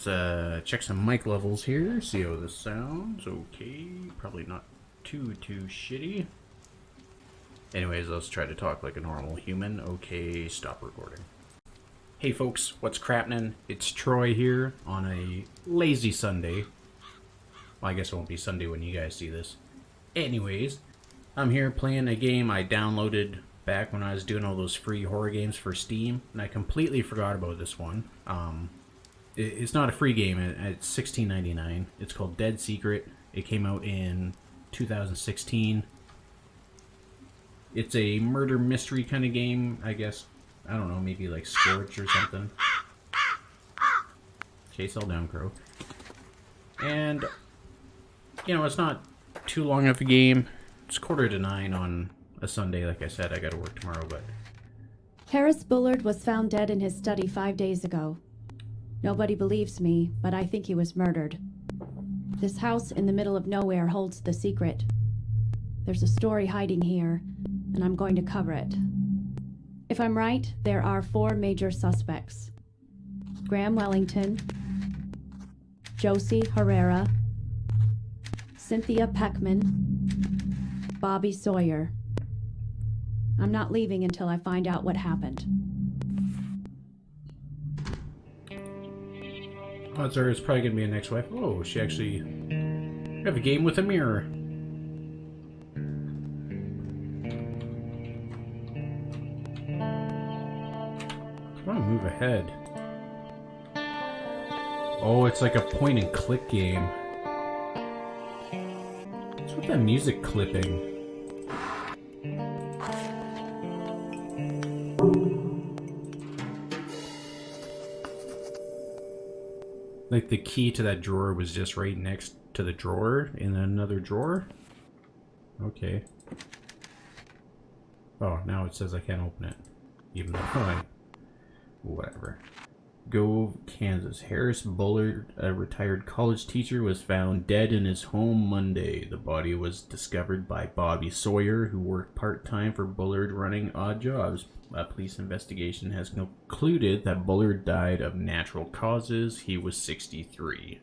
let's check some mic levels here, see how this sounds. Okay, probably not too shitty. Anyways, let's try to talk like a normal human. Okay, stop recording. Hey folks, what's crappening? It's Troy here on a lazy Sunday. Well, I guess it won't be Sunday when you guys see this. Anyways, I'm here playing a game I downloaded back when I was doing all those free horror games for Steam, and I completely forgot about this one. It's not a free game. It's $16.99. It's called Dead Secret. It came out in 2016. It's a murder mystery kind of game, I guess. I don't know, maybe like Scorch or something. Chase all down, Crow. And, you know, it's not too long of a game. It's 8:45 on a Sunday. Like I said, I gotta work tomorrow, but... Harris Bullard was found dead in his study 5 days ago. Nobody believes me, but I think he was murdered. This house in the middle of nowhere holds the secret. There's a story hiding here, and I'm going to cover it. If I'm right, there are 4 major suspects. Graham Wellington, Josie Herrera, Cynthia Peckman, Bobby Sawyer. I'm not leaving until I find out what happened. Odds are it's probably going to be an ex-wife. Oh, she actually... We have a game with a mirror. Come on, move ahead. Oh, it's like a point-and-click game. What's with that music clipping? Like the key to that drawer was just right next to the drawer in another drawer? Okay. Oh, now it says I can't open it. Even though I... Whatever. Gove, Kansas. Harris Bullard, a retired college teacher, was found dead in his home Monday. The body was discovered by Bobby Sawyer, who worked part-time for Bullard running odd jobs. A police investigation has concluded that Bullard died of natural causes. He was 63.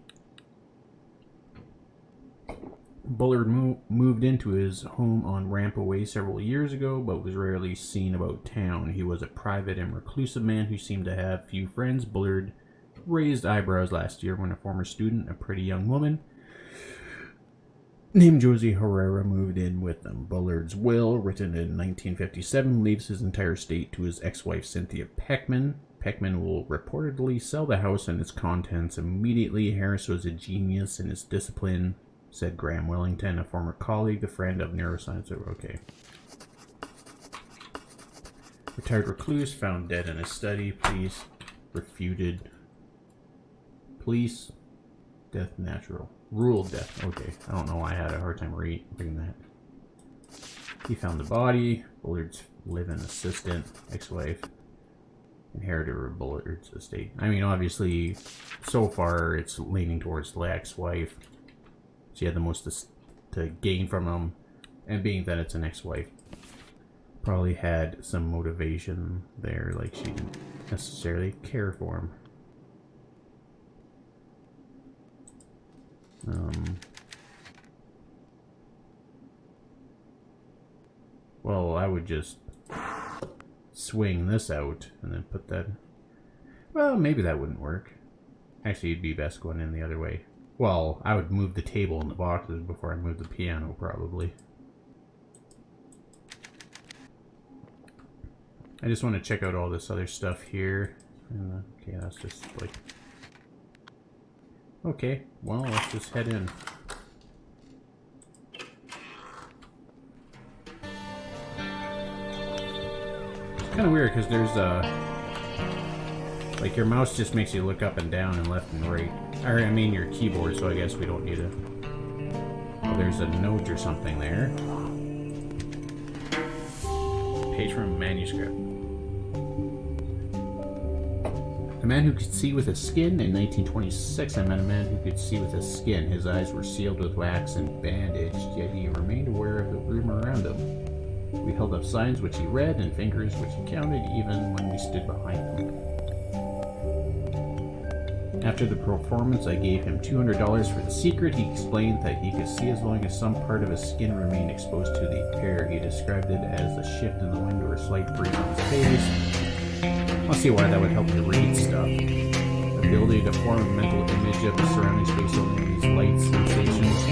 Bullard moved into his home on Rampa Way several years ago, but was rarely seen about town. He was a private and reclusive man who seemed to have few friends. Bullard raised eyebrows last year when a former student, a pretty young woman named Josie Herrera, moved in with them. Bullard's will, written in 1957, leaves his entire estate to his ex-wife Cynthia Peckman. Peckman will reportedly sell the house and its contents immediately. Harris was a genius in his discipline, said Graham Wellington, a former colleague, a friend of neuroscience. Okay. Retired recluse found dead in his study. Police refuted. Police. Death natural. Ruled death. Okay. I don't know why I had a hard time reading that. He found the body. Bullard's live-in assistant, ex-wife, inheritor of Bullard's estate. I mean, obviously, so far it's leaning towards the ex-wife. She had the most to gain from him, and being that it's an ex-wife, probably had some motivation there, like she didn't necessarily care for him. Well, I would just swing this out and then put that... Well, maybe that wouldn't work. Actually, it'd be best going in the other way. Well, I would move the table and the boxes before I move the piano, probably. I just want to check out all this other stuff here. Okay, that's just like... Okay, well, let's just head in. It's kind of weird because there's like your mouse just makes you look up and down and left and right. Or, I mean your keyboard, so I guess we don't need it. Oh, there's a note or something there. Page from a manuscript. A man who could see with his skin. In 1926, I met a man who could see with his skin. His eyes were sealed with wax and bandaged, yet he remained aware of the room around him. We held up signs which he read and fingers which he counted, even when we stood behind him. After the performance, I gave him $200 for the secret. He explained that he could see as long as some part of his skin remained exposed to the air. He described it as a shift in the wind or a slight breeze on his face. I'll see why that would help you read stuff. The ability to form a mental image of the surrounding space only these light sensations.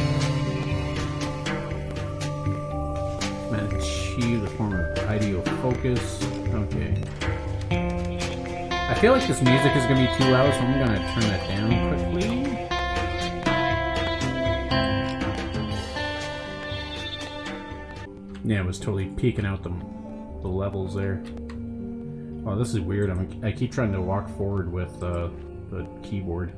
Man, achieve the form of ideal focus. Okay. I feel like this music is going to be too loud, so I'm going to turn that down quickly. Yeah, it was totally peeking out the levels there. Oh, this is weird. I keep trying to walk forward with the keyboard.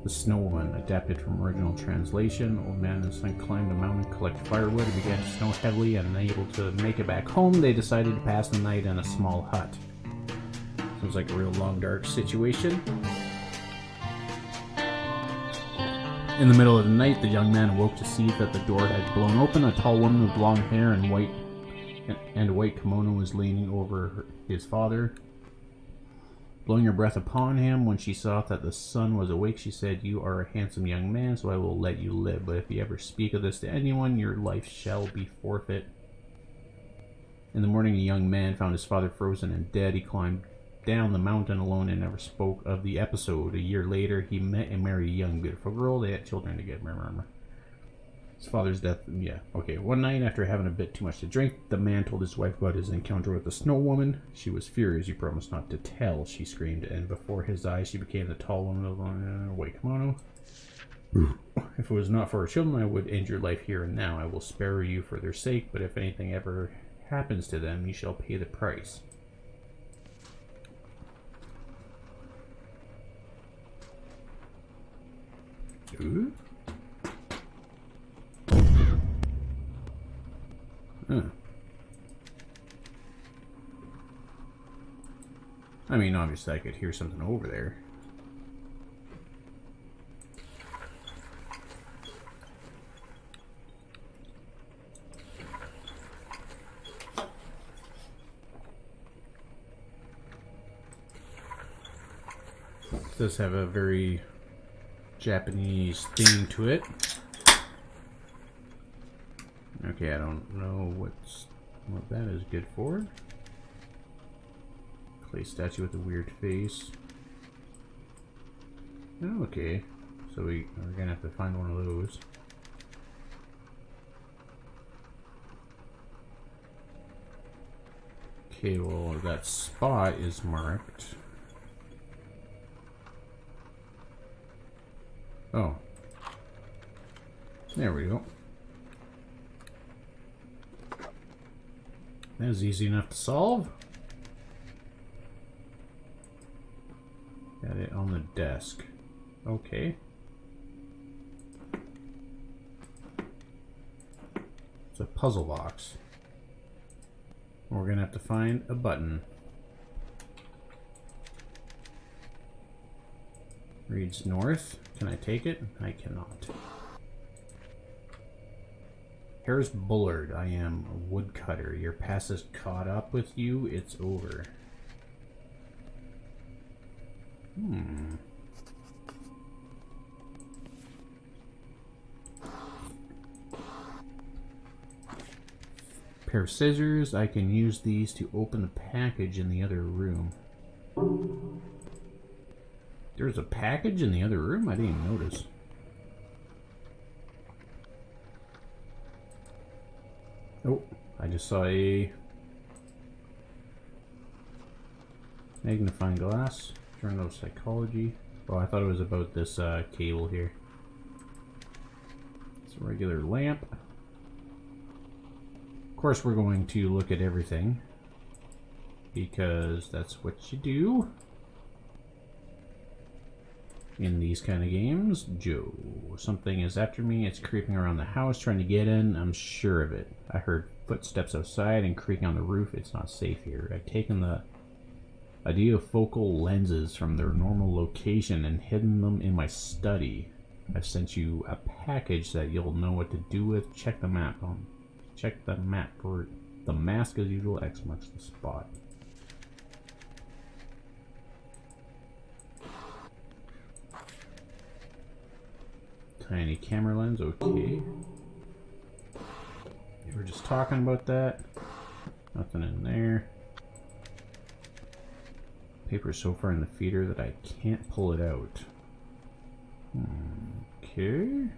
The Snow Woman, adapted from original translation. Old man and son climbed a mountain, collect firewood. It began to snow heavily, and unable to make it back home, they decided to pass the night in a small hut. Sounds like a real long, dark situation. In the middle of the night, the young man awoke to see that the door had blown open. A tall woman with long hair and a white kimono was leaning over his father, blowing her breath upon him. When she saw that the son was awake, she said, "You are a handsome young man, so I will let you live. But if you ever speak of this to anyone, your life shall be forfeit." In the morning, a young man found his father frozen and dead. He climbed down the mountain alone and never spoke of the episode. A year later, he met and married a young, beautiful girl. They had children together. His father's death, yeah, okay. One night, after having a bit too much to drink, the man told his wife about his encounter with the Snow Woman. She was furious. "You promised not to tell," she screamed, and before his eyes, she became the tall woman with a white kimono. "If it was not for our children, I would end your life here and now. I will spare you for their sake, but if anything ever happens to them, you shall pay the price." Ooh. Huh. I mean, obviously I could hear something over there. It does have a very Japanese theme to it. Okay, I don't know what that is good for. Clay statue with a weird face. Oh, okay, so we're gonna have to find one of those. Okay, well, that spot is marked. Oh. There we go. That was easy enough to solve. Got it on the desk. Okay. It's a puzzle box. We're gonna have to find a button. Reads north. Can I take it? I cannot. Harris Bullard, I am a woodcutter. Your past has caught up with you. It's over. Pair of scissors. I can use these to open the package in the other room. There's a package in the other room? I didn't even notice. Oh, I just saw a magnifying glass. Journal of Psychology. Oh, I thought it was about this cable here. It's a regular lamp. Of course, we're going to look at everything because that's what you do in these kind of games. Joe, something is after me. It's creeping around the house, trying to get in. I'm sure of it. I heard footsteps outside and creaking on the roof. It's not safe here. I've taken the ideofocal lenses from their normal location and hidden them in my study. I've sent you a package that you'll know what to do with. Check the map. Check the map for the mask as usual. X marks the spot. Tiny camera lens, okay. We were just talking about that. Nothing in there. Paper's so far in the feeder that I can't pull it out. Okay.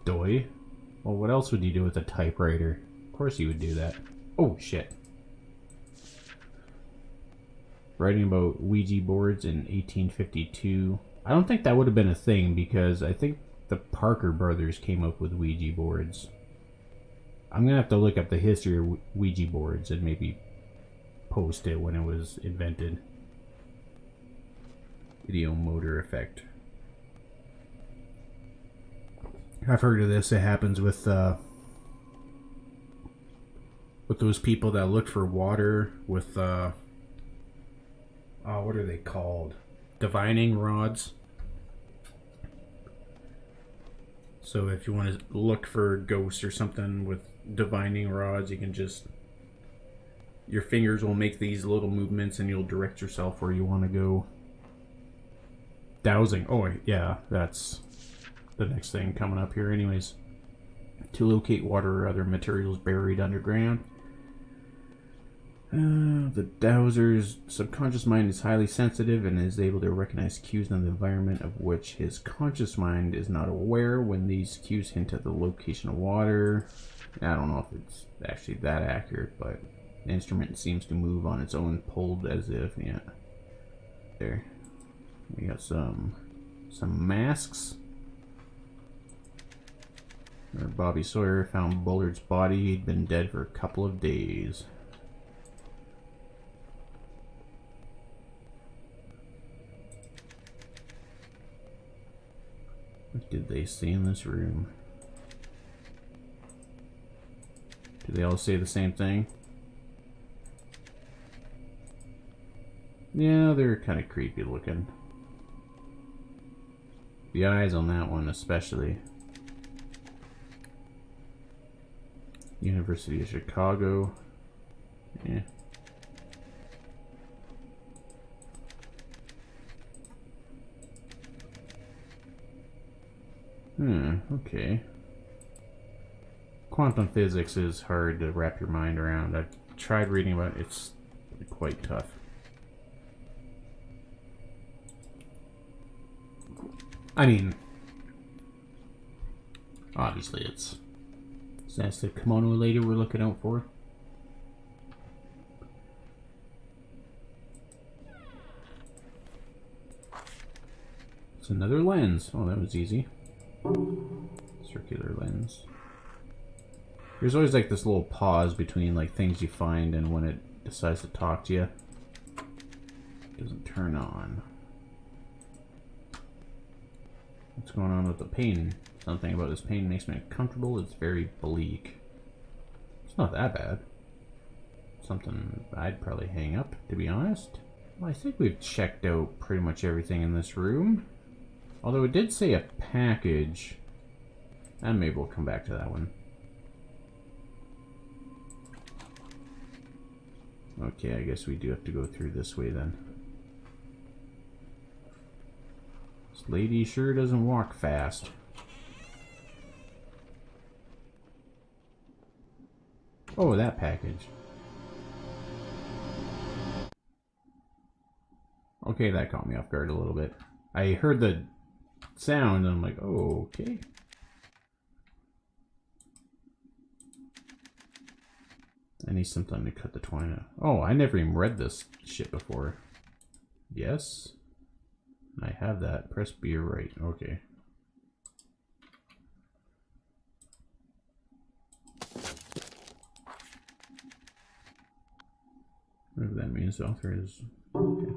Doy. Well, what else would you do with a typewriter? Of course you would do that. Oh, shit. Writing about Ouija boards in 1852. I don't think that would have been a thing because I think the Parker brothers came up with Ouija boards. I'm gonna have to look up the history of Ouija boards and maybe post it when it was invented. Video motor effect. I've heard of this. It happens with those people that look for water with what are they called? Divining rods. So if you want to look for ghosts or something with divining rods, you can just, your fingers will make these little movements and you'll direct yourself where you want to go. Dowsing. Oh yeah, that's the next thing coming up here anyways. To locate water or other materials buried underground. The dowser's subconscious mind is highly sensitive and is able to recognize cues in the environment of which his conscious mind is not aware. When these cues hint at the location of water, I don't know if it's actually that accurate, but the instrument seems to move on its own, pulled as if, yeah. There. We got some masks. Bobby Sawyer found Bullard's body. He'd been dead for a couple of days. What did they see in this room? Do they all say the same thing? Yeah, they're kind of creepy looking. The eyes on that one especially. University of Chicago. Yeah. Okay. Quantum physics is hard to wrap your mind around. I've tried reading about it. It's quite tough. I mean, obviously it's... That's the kimono lady we're looking out for. It's another lens. Oh, that was easy. Circular lens. There's always like this little pause between like things you find and when it decides to talk to you. It doesn't turn on. What's going on with the pain? Something about this pain makes me uncomfortable. It's very bleak. It's not that bad. Something I'd probably hang up, to be honest. Well, I think we've checked out pretty much everything in this room. Although it did say a package. And maybe we'll come back to that one. Okay, I guess we do have to go through this way then. This lady sure doesn't walk fast. Oh, that package. Okay, that caught me off guard a little bit. I heard the sound and I'm like, oh, okay. I need something to cut the twine out. Oh, I never even read this shit before. Yes. I have that. Press B or right. Okay. Whatever that means, the author is... Okay.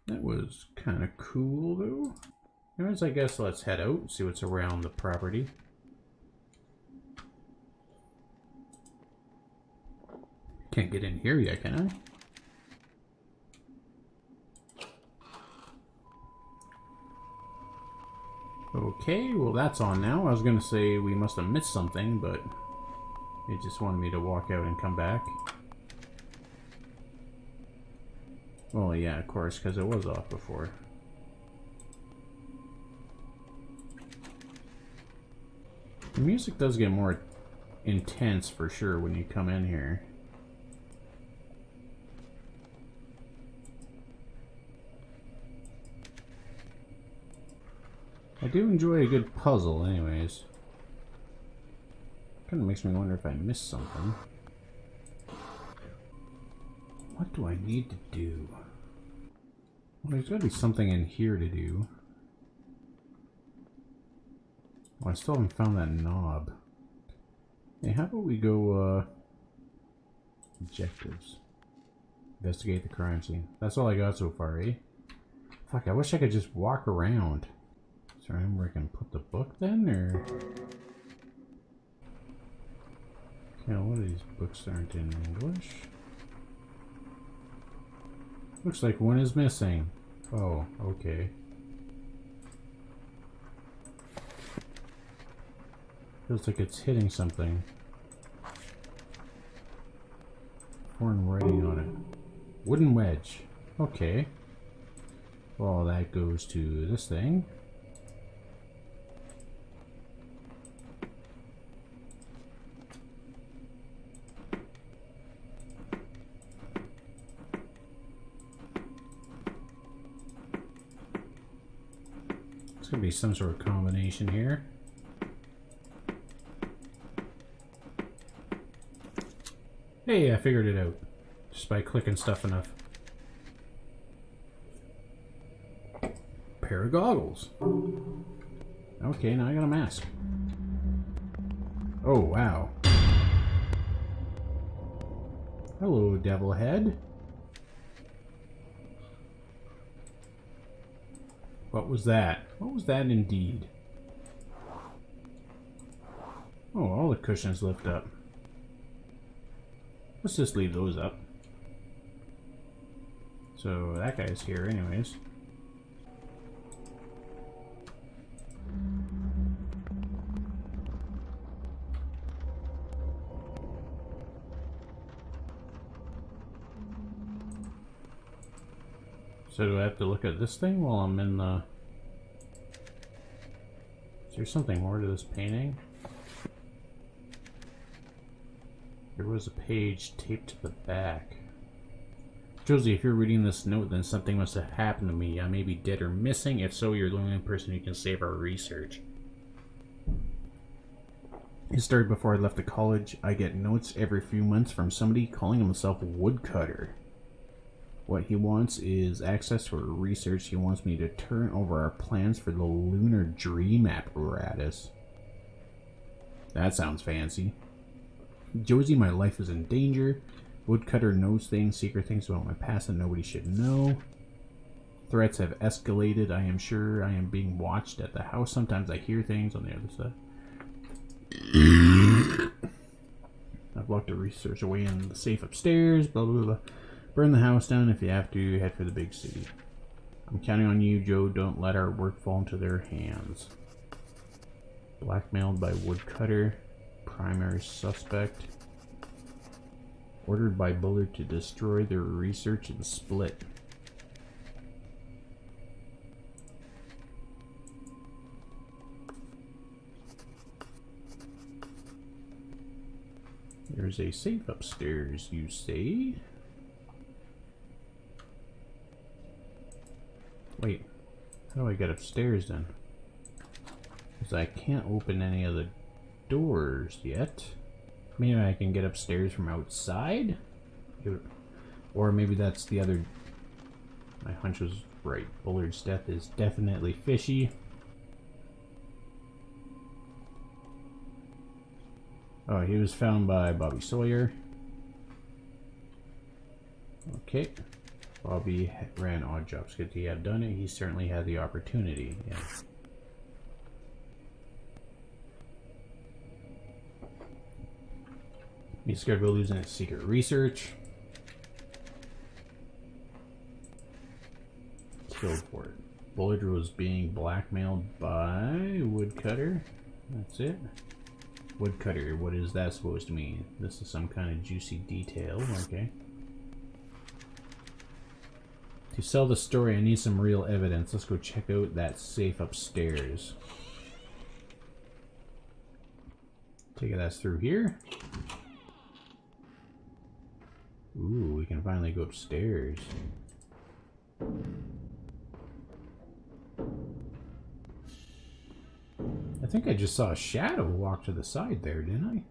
That was kind of cool, though. Anyways, I guess let's head out and see what's around the property. Can't get in here yet, can I? Okay, well that's on now. I was gonna say we must have missed something, but it just wanted me to walk out and come back. Well, yeah, of course, because it was off before. The music does get more intense for sure when you come in here. I do enjoy a good puzzle anyways. Kind of makes me wonder if I missed something. What do I need to do? Well, there's got to be something in here to do. Oh, I still haven't found that knob. Hey, how about we go, objectives. Investigate the crime scene. That's all I got so far, eh? Fuck, I wish I could just walk around. Is there anywhere I can put the book then, or... Yeah, what of these books aren't in English? Looks like one is missing. Oh, okay. Feels like it's hitting something. Foreign writing on it. Wooden wedge. Okay. Well, that goes to this thing. It's gonna be some sort of combination here. Hey, I figured it out. Just by clicking stuff enough. Pair of goggles. Okay, now I got a mask. Oh, wow. Hello, devil head. What was that? What was that indeed? Oh, all the cushions lift up. Let's just leave those up. So that guy's here anyways. So do I have to look at this thing while I'm in the... Is there something more to this painting? There was a page taped to the back. Josie, if you're reading this note, then something must have happened to me. I may be dead or missing. If so, you're the only person who can save our research. It started before I left the college. I get notes every few months from somebody calling himself Woodcutter. What he wants is access to our research. He wants me to turn over our plans for the lunar dream apparatus. That sounds fancy. Josie, my life is in danger. Woodcutter knows things, secret things about my past that nobody should know. Threats have escalated. I am sure I am being watched at the house. Sometimes I hear things on the other side. I've locked the research away in the safe upstairs. Blah, blah, blah. Burn the house down if you have to. Head for the big city. I'm counting on you, Joe. Don't let our work fall into their hands. Blackmailed by Woodcutter. Primary suspect. Ordered by Bullard to destroy their research and split. There's a safe upstairs, you say? Wait, how do I get upstairs then? Because I can't open any of the doors yet. Maybe I can get upstairs from outside? Or maybe that's the other... My hunch was right. Bullard's death is definitely fishy. Oh, he was found by Bobby Sawyer. Okay. Bobby ran odd jobs. Could he have done it? He certainly had the opportunity. Yeah. He's scared about losing his secret research. Killed for it. Bullard was being blackmailed by Woodcutter. That's it. Woodcutter, what is that supposed to mean? This is some kind of juicy detail. Okay. To sell the story, I need some real evidence. Let's go check out that safe upstairs. Take it, that's through here. Ooh, we can finally go upstairs. I think I just saw a shadow walk to the side there, didn't I?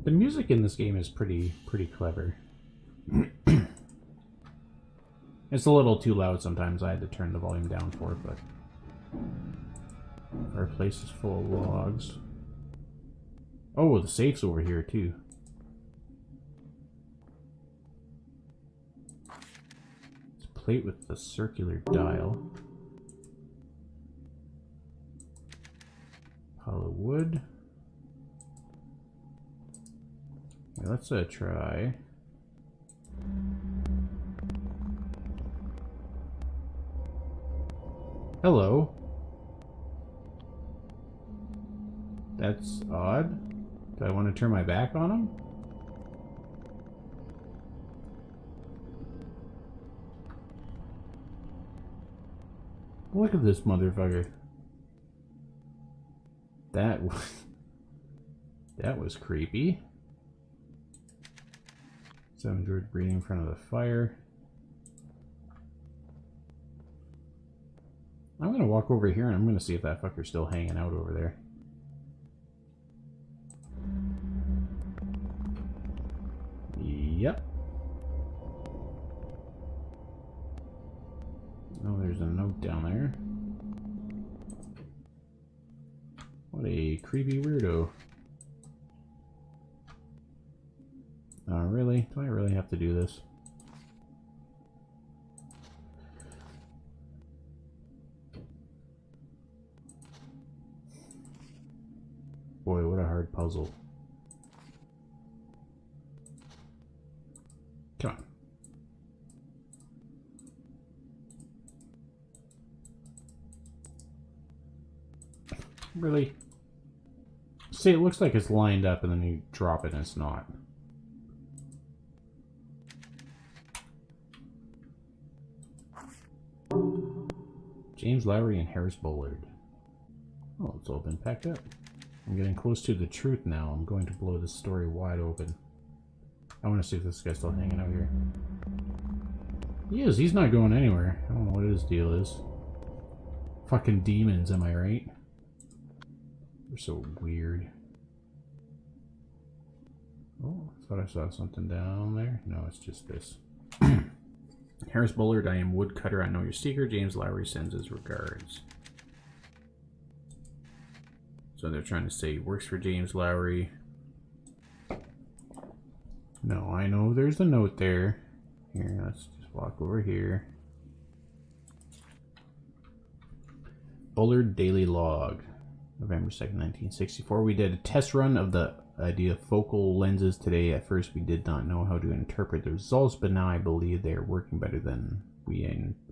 The music in this game is pretty clever. It's a little too loud sometimes. I had to turn the volume down for it, but our place is full of logs. Oh, the safe's over here too. It's a plate with the circular dial. Pile of wood. Yeah, let's try. Hello. That's odd. Do I want to turn my back on him? Look at this motherfucker. That was creepy. Some druid breathing in front of the fire. I'm gonna walk over here and I'm gonna see if that fucker's still hanging out over there. Yep. Oh, there's a note down there. What a creepy weirdo. Oh, really? Do I really have to do this? Boy, what a hard puzzle. Come on. Really? See, it looks like it's lined up and then you drop it and it's not. James Lowry and Harris Bullard. Oh, it's all been packed up. I'm getting close to the truth now. I'm going to blow this story wide open. I want to see if this guy's still hanging out here. He is. He's not going anywhere. I don't know what his deal is. Fucking demons, am I right? They're so weird. Oh, I thought I saw something down there. No, it's just this. Harris Bullard, I am woodcutter. I know your secret. James Lowry sends his regards. So they're trying to say he works for James Lowry. No, I know there's a note there. Here, let's just walk over here. Bullard Daily Log. November 2nd, 1964. We did a test run of the idea of focal lenses today. At first we did not know how to interpret the results, but now I believe they are working better than we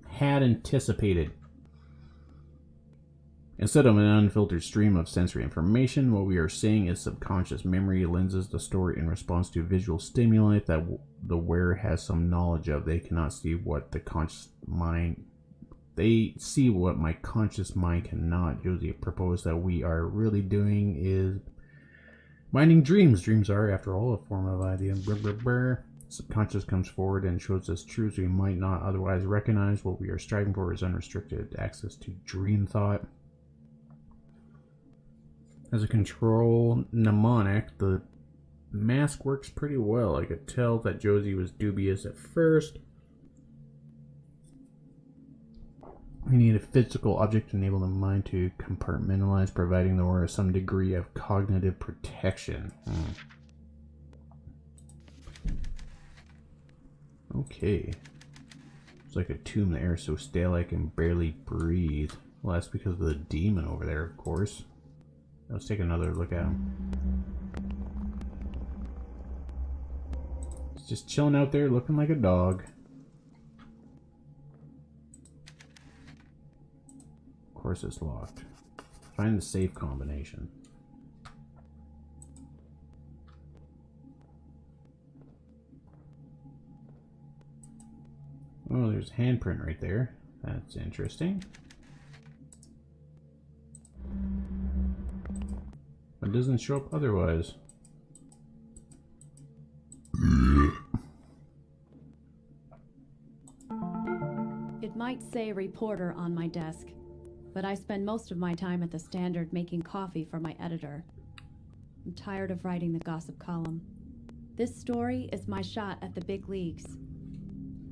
had anticipated. Instead of an unfiltered stream of sensory information, what we are seeing is subconscious memory lenses the story in response to visual stimuli that the wearer has some knowledge of. They cannot see what the conscious mind... They see what my conscious mind cannot. Josie proposed that we are really doing is minding dreams. Dreams are, after all, a form of idea. Subconscious comes forward and shows us truths we might not otherwise recognize. What we are striving for is unrestricted access to dream thought. As a control mnemonic, the mask works pretty well. I could tell that Josie was dubious at first. We need a physical object to enable the mind to compartmentalize, providing the wearer some degree of cognitive protection. Okay. It's like a tomb. The air is so stale I can barely breathe. Well, that's because of the demon over there, of course. Let's take another look at him. just chilling out there looking like a dog. Of course it's locked. Find the safe combination. Oh, there's a handprint right there. That's interesting. It doesn't show up otherwise. It might say reporter on my desk, but I spend most of my time at the Standard making coffee for my editor. I'm tired of writing the gossip column. This story is my shot at the big leagues.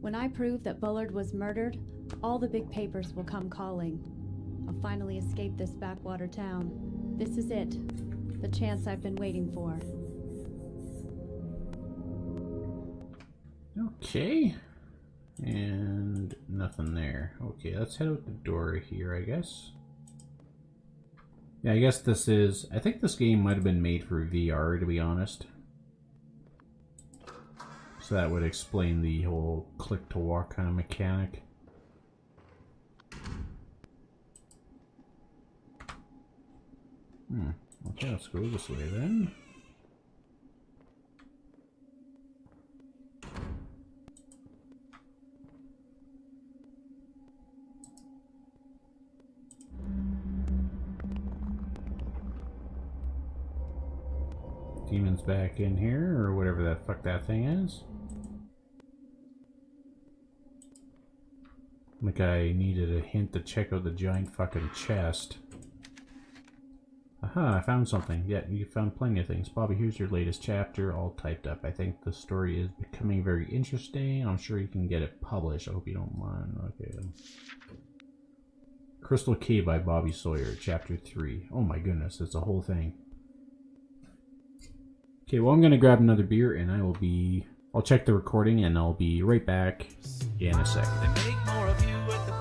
When I prove that Bullard was murdered, all the big papers will come calling. I'll finally escape this backwater town. This is it. The chance I've been waiting for. Okay. And nothing there. Okay, let's head out the door here, I guess. Yeah, I guess this is... I think this game might have been made for VR, to be honest. So that would explain the whole click-to-walk kind of mechanic. Okay, let's go this way then. Demon's back in here, or whatever the fuck that thing is. Like I needed a hint to check out the giant fucking chest. Aha, I found something. Yeah, you found plenty of things. Bobby, here's your latest chapter, all typed up. I think the story is becoming very interesting. I'm sure you can get it published. I hope you don't mind. Okay. Crystal Cave by Bobby Sawyer, chapter 3. Oh my goodness, it's a whole thing. Okay, well I'm gonna grab another beer and I'll check the recording and I'll be right back in a sec. They make more of you at the